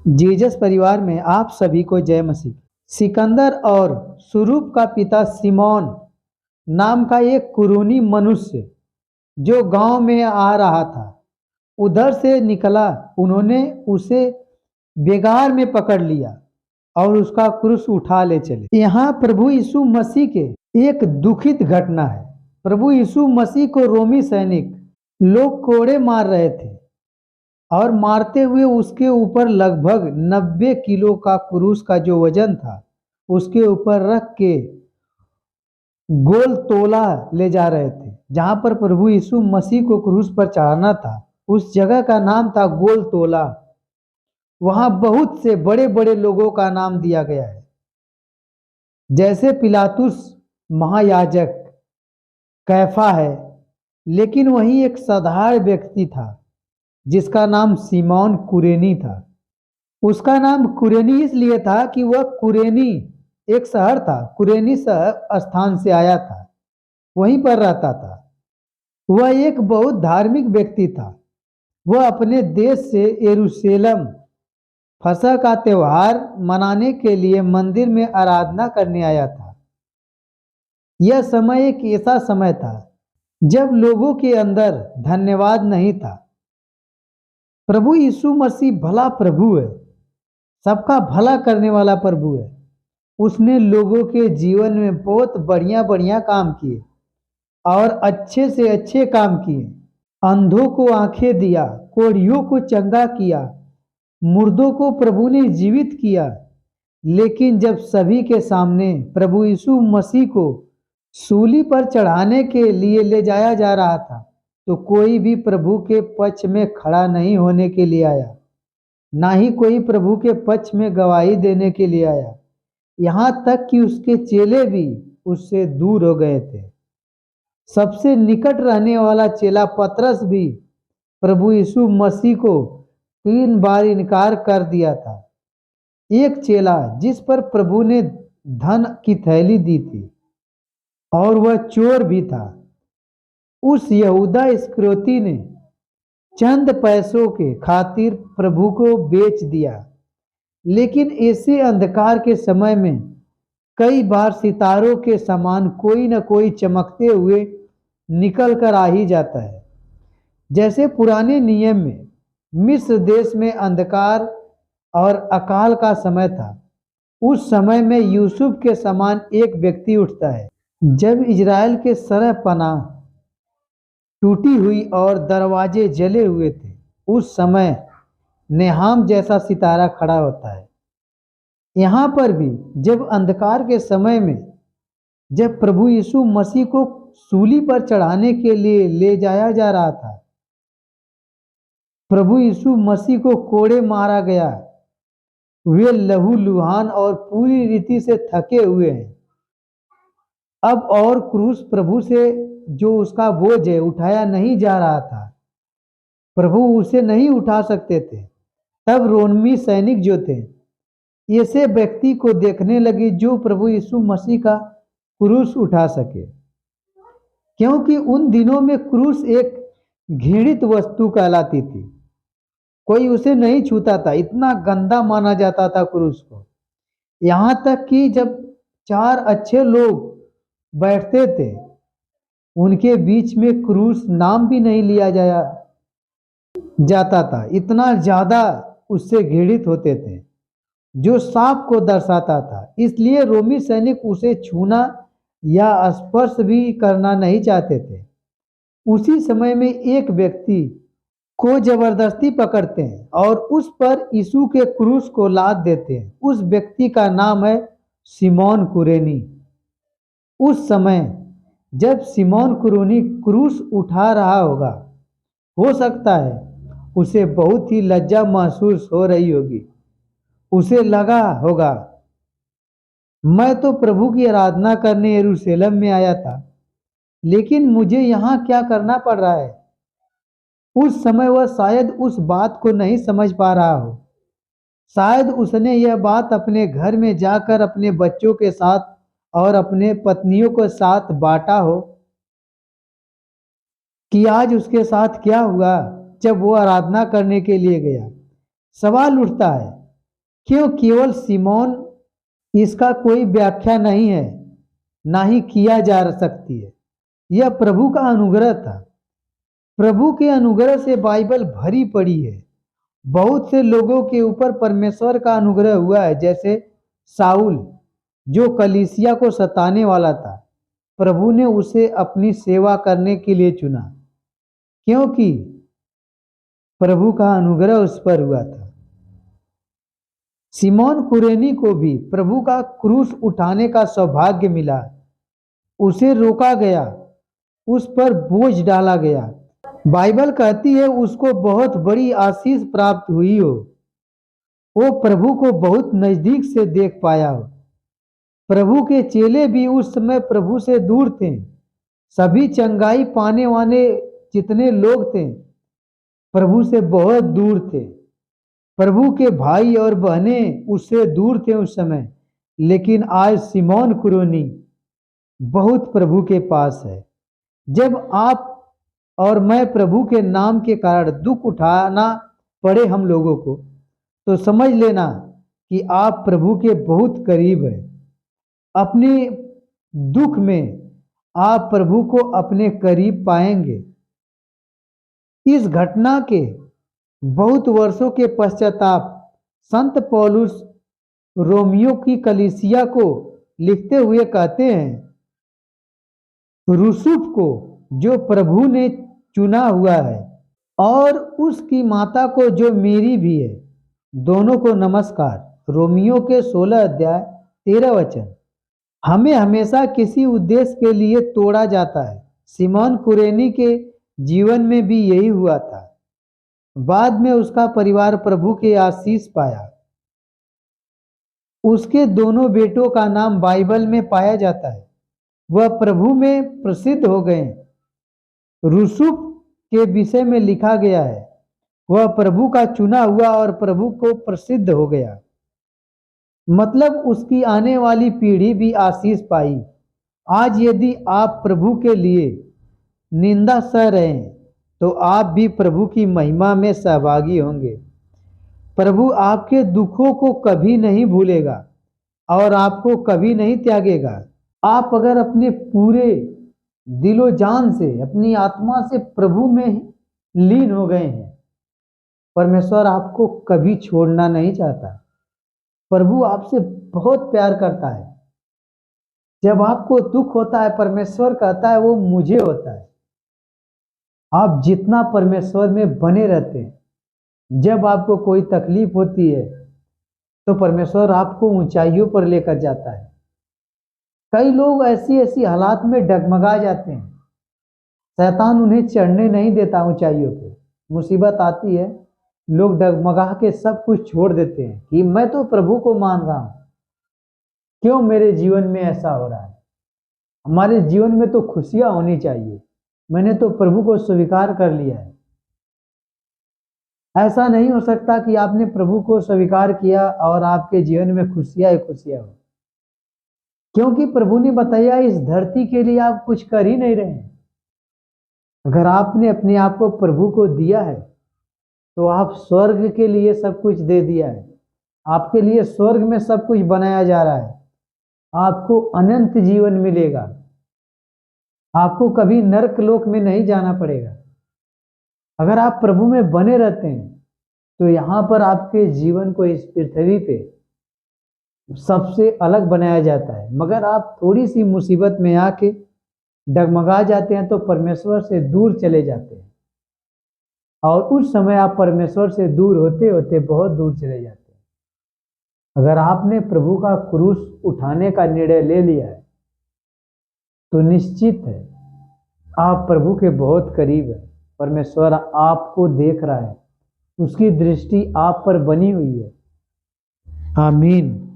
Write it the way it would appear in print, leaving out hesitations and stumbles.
Jesus परिवार में आप सभी को जय मसीह। सिकंदर और सुरूप का पिता सिमोन नाम का एक कुरूनी मनुष्य जो गांव में आ रहा था, उधर से निकला। उन्होंने उसे बेगार में पकड़ लिया और उसका क्रूस उठा ले चले। यहाँ प्रभु यीशु मसीह के एक दुखित घटना है। प्रभु यीशु मसीह को रोमी सैनिक लोग कोड़े मार रहे थे और मारते हुए उसके ऊपर लगभग 90 किलो का क्रूस का जो वजन था उसके ऊपर रख के गोल तोला ले जा रहे थे। जहां पर प्रभु यीशु मसीह को क्रूस पर चढ़ाना था, उस जगह का नाम था गोल तोला। वहां बहुत से बड़े बड़े लोगों का नाम दिया गया है, जैसे पिलातुस महायाजक, कैफा है। लेकिन वहीं एक साधारण व्यक्ति था जिसका नाम सिमोन कुरेनी था। उसका नाम कुरेनी इसलिए था कि वह कुरेनी एक शहर था, कुरेनी शहर स्थान से आया था, वहीं पर रहता था। वह एक बहुत धार्मिक व्यक्ति था। वह अपने देश से यरूशलेम फसह का त्योहार मनाने के लिए मंदिर में आराधना करने आया था। यह समय एक ऐसा समय था जब लोगों के अंदर धन्यवाद नहीं था। प्रभु यीशु मसीह भला प्रभु है, सबका भला करने वाला प्रभु है। उसने लोगों के जीवन में बहुत बढ़िया बढ़िया काम किए और अच्छे से अच्छे काम किए। अंधों को आंखें दिया, कोढ़ियों को चंगा किया, मुर्दों को प्रभु ने जीवित किया। लेकिन जब सभी के सामने प्रभु यीशु मसीह को सूली पर चढ़ाने के लिए ले जाया जा रहा था, तो कोई भी प्रभु के पक्ष में खड़ा नहीं होने के लिए आया, ना ही कोई प्रभु के पक्ष में गवाही देने के लिए आया। यहाँ तक कि उसके चेले भी उससे दूर हो गए थे। सबसे निकट रहने वाला चेला पतरस भी प्रभु यीशु मसीह को 3 बार इनकार कर दिया था। एक चेला जिस पर प्रभु ने धन की थैली दी थी और वह चोर भी था, उस यहूदा इस्करियोती ने चंद पैसों के खातिर प्रभु को बेच दिया। लेकिन ऐसे अंधकार के समय में कई बार सितारों के समान कोई न कोई चमकते हुए निकल कर आ ही जाता है। जैसे पुराने नियम में मिस्र देश में अंधकार और अकाल का समय था, उस समय में यूसुफ के समान एक व्यक्ति उठता है। जब इजराइल के सरह पनाह टूटी हुई और दरवाजे जले हुए थे, उस समय नेहाम जैसा सितारा खड़ा होता है। यहाँ पर भी जब अंधकार के समय में जब प्रभु यीशु मसीह को सूली पर चढ़ाने के लिए ले जाया जा रहा था, प्रभु यीशु मसीह को कोड़े मारा गया। वे लहू लुहान और पूरी रीति से थके हुए हैं। अब और क्रूस प्रभु से जो उसका बोझ है उठाया नहीं जा रहा था, प्रभु उसे नहीं उठा सकते थे। तब रोमी सैनिक जो थे ऐसे व्यक्ति को देखने लगे जो प्रभु यीशु मसीह का क्रूस उठा सके, क्योंकि उन दिनों में क्रूस एक घृणित वस्तु कहलाती थी। कोई उसे नहीं छूता था, इतना गंदा माना जाता था क्रूस को। यहाँ तक कि जब 4 अच्छे लोग बैठते थे, उनके बीच में क्रूस नाम भी नहीं लिया जाता था, इतना ज्यादा उससे घृणित होते थे, जो सांप को दर्शाता था। इसलिए रोमी सैनिक उसे छूना या स्पर्श भी करना नहीं चाहते थे। उसी समय में एक व्यक्ति को जबरदस्ती पकड़ते हैं और उस पर यीशु के क्रूस को लाद देते हैं। उस व्यक्ति का नाम है सिमोन कुरेनी। उस समय जब सिमोन कुरेनी क्रूस उठा रहा होगा, हो सकता है उसे बहुत ही लज्जा महसूस हो रही होगी। उसे लगा होगा, मैं तो प्रभु की आराधना करने यरूशलेम में आया था, लेकिन मुझे यहाँ क्या करना पड़ रहा है। उस समय वह शायद उस बात को नहीं समझ पा रहा हो। शायद उसने यह बात अपने घर में जाकर अपने बच्चों के साथ और अपने पत्नियों के साथ बांटा हो कि आज उसके साथ क्या हुआ जब वो आराधना करने के लिए गया। सवाल उठता है, क्यों केवल सिमोन, इसका कोई व्याख्या नहीं है, ना ही किया जा सकती है। यह प्रभु का अनुग्रह था। प्रभु के अनुग्रह से बाइबल भरी पड़ी है। बहुत से लोगों के ऊपर परमेश्वर का अनुग्रह हुआ है, जैसे साउल जो कलीसिया को सताने वाला था। प्रभु ने उसे अपनी सेवा करने के लिए चुना, क्योंकि प्रभु का अनुग्रह उस पर हुआ था। सिमोन कुरेनी को भी प्रभु का क्रूस उठाने का सौभाग्य मिला। उसे रोका गया, उस पर बोझ डाला गया। बाइबल कहती है उसको बहुत बड़ी आशीष प्राप्त हुई हो, वो प्रभु को बहुत नजदीक से देख पाया हो। प्रभु के चेले भी उस समय प्रभु से दूर थे। सभी चंगाई पाने वाले जितने लोग थे प्रभु से बहुत दूर थे। प्रभु के भाई और बहनें उससे दूर थे उस समय, लेकिन आज सिमोन कुरेनी बहुत प्रभु के पास है। जब आप और मैं प्रभु के नाम के कारण दुख उठाना पड़े हम लोगों को, तो समझ लेना कि आप प्रभु के बहुत करीब हैं। अपने दुख में आप प्रभु को अपने करीब पाएंगे। इस घटना के बहुत वर्षों के पश्चाताप संत पौलुस रोमियो की कलीसिया को लिखते हुए कहते हैं, रूसुफ को जो प्रभु ने चुना हुआ है और उसकी माता को जो मेरी भी है, दोनों को नमस्कार। रोमियो के 16 अध्याय 13 वचन। हमें हमेशा किसी उद्देश्य के लिए तोड़ा जाता है। सिमोन कुरेनी के जीवन में भी यही हुआ था। बाद में उसका परिवार प्रभु के आशीष पाया। उसके दोनों बेटों का नाम बाइबल में पाया जाता है, वह प्रभु में प्रसिद्ध हो गए। रूसुफ के विषय में लिखा गया है, वह प्रभु का चुना हुआ और प्रभु को प्रसिद्ध हो गया। मतलब उसकी आने वाली पीढ़ी भी आशीष पाई। आज यदि आप प्रभु के लिए निंदा सह रहे हैं, तो आप भी प्रभु की महिमा में सहभागी होंगे। प्रभु आपके दुखों को कभी नहीं भूलेगा और आपको कभी नहीं त्यागेगा। आप अगर अपने पूरे दिलो जान से, अपनी आत्मा से प्रभु में लीन हो गए हैं, परमेश्वर आपको कभी छोड़ना नहीं चाहता। प्रभु आपसे बहुत प्यार करता है। जब आपको दुख होता है, परमेश्वर कहता है वो मुझे होता है। आप जितना परमेश्वर में बने रहते हैं, जब आपको कोई तकलीफ होती है तो परमेश्वर आपको ऊंचाइयों पर लेकर जाता है। कई लोग ऐसी ऐसी हालात में डगमगा जाते हैं, शैतान उन्हें चढ़ने नहीं देता ऊंचाइयों पे। मुसीबत आती है, लोग डगमगा के सब कुछ छोड़ देते हैं कि मैं तो प्रभु को मान रहा हूं, क्यों मेरे जीवन में ऐसा हो रहा है। हमारे जीवन में तो खुशियां होनी चाहिए, मैंने तो प्रभु को स्वीकार कर लिया है। ऐसा नहीं हो सकता कि आपने प्रभु को स्वीकार किया और आपके जीवन में खुशियां ही खुशियां हो, क्योंकि प्रभु ने बताया इस धरती के लिए आप कुछ कर ही नहीं रहे हैं। अगर आपने अपने आप को प्रभु को दिया है, तो आप स्वर्ग के लिए सब कुछ दे दिया है। आपके लिए स्वर्ग में सब कुछ बनाया जा रहा है। आपको अनंत जीवन मिलेगा। आपको कभी नरक लोक में नहीं जाना पड़ेगा। अगर आप प्रभु में बने रहते हैं, तो यहाँ पर आपके जीवन को इस पृथ्वी पे सबसे अलग बनाया जाता है। मगर आप थोड़ी सी मुसीबत में आके डगमगा जाते हैं, तो परमेश्वर से दूर चले जाते हैं, और उस समय आप परमेश्वर से दूर होते होते बहुत दूर चले जाते हैं। अगर आपने प्रभु का क्रूस उठाने का निर्णय ले लिया है, तो निश्चित है आप प्रभु के बहुत करीब हैं। परमेश्वर आपको देख रहा है, उसकी दृष्टि आप पर बनी हुई है। आमीन।